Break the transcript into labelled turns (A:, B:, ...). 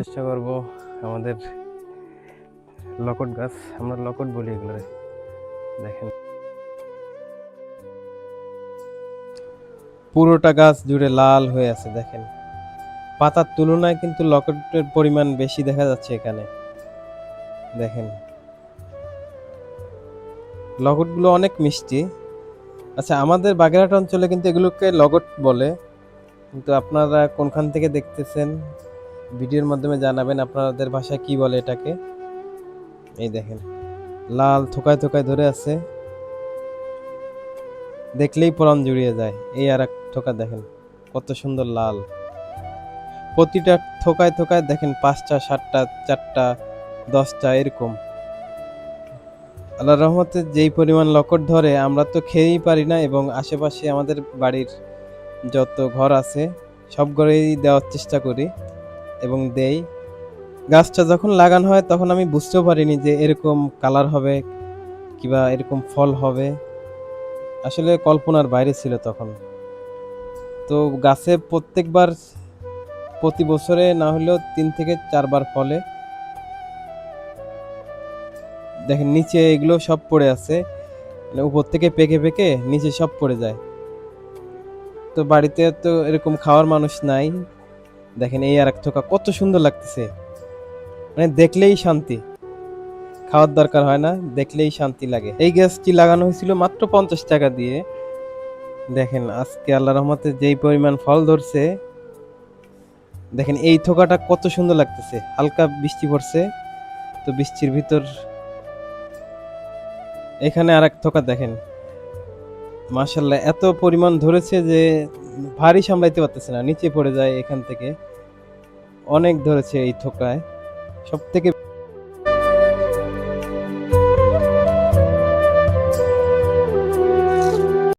A: চেষ্টা করব আমাদের লকট গাছ, আমরা লকট বলি এগুলো। দেখেন পুরোটা গাছ জুড়ে লাল হয়ে আছে। দেখেন পাতার তুলনায় কিন্তু লকটের পরিমাণ বেশি দেখা যাচ্ছে এখানে। দেখেন লকটগুলো অনেক মিষ্টি। আচ্ছা, আমাদের বাগেরহাট অঞ্চলে কিন্তু এগুলোকে লগট বলে, কিন্তু আপনারা কোনখান থেকে দেখতেছেন ভিডিওর মাধ্যমে জানাবেন আপনাদের ভাষায় কি বলে এটাকে। এই দেখেন লাল থোকায় থোকায় ধরে আছে, দেখলেই প্রাণ জুড়িয়ে যায়। এই আর এক থোকা দেখেন কত সুন্দর লাল। প্রতিটা থোকায় থোকায় দেখেন 5টা 7টা 4টা 10টা এরকম। আল্লাহর রহমতে যেই পরিমাণ লকট ধরে আমরা তো খেয়েই পারি না, এবং আশেপাশে আমাদের বাড়ির যত ঘর আছে সব ঘরেই দেওয়ার চেষ্টা করি এবং দেই। গাছটা যখন লাগানো হয় তখন আমি বুঝতেও পারিনি যে এরকম কালার হবে কিংবা এরকম ফল হবে। আসলে কল্পনার বাইরে ছিল তখন। তো গাছে প্রত্যেকবার প্রতি বছরে না হলেও 3 থেকে 4 বার ফলে। দেখেন নিচে এগুলো সব পড়ে আছে, মানে উপর থেকে পেকে পেকে নিচে সব পড়ে যায়। তো বাড়িতে তো এরকম খাওয়ার মানুষ নাই। দেখেন এই আর এক থোকা কত সুন্দর লাগতেছে, মানে দেখলেই শান্তি। খাওয়ার দরকার হয় না, দেখলেই শান্তি লাগে। এই গাছটি লাগানো হয়েছিল মাত্র 50 টাকা দিয়ে। দেখেন আজকে আল্লাহর রহমতে যেই পরিমাণ ফল ধরছে। দেখেন এই থোকাটা কত সুন্দর লাগতেছে। হালকা বৃষ্টি পড়ছে, তো বৃষ্টির ভিতর এখানে আর এক থোকা দেখেন মাশাআল্লাহ এত পরিমাণ ধরেছে যে ভারী সামলাইতে পারতেছে না, নিচে পড়ে যায় এখান থেকে। অনেক ধরেছে এই থোকায়। সব থেকে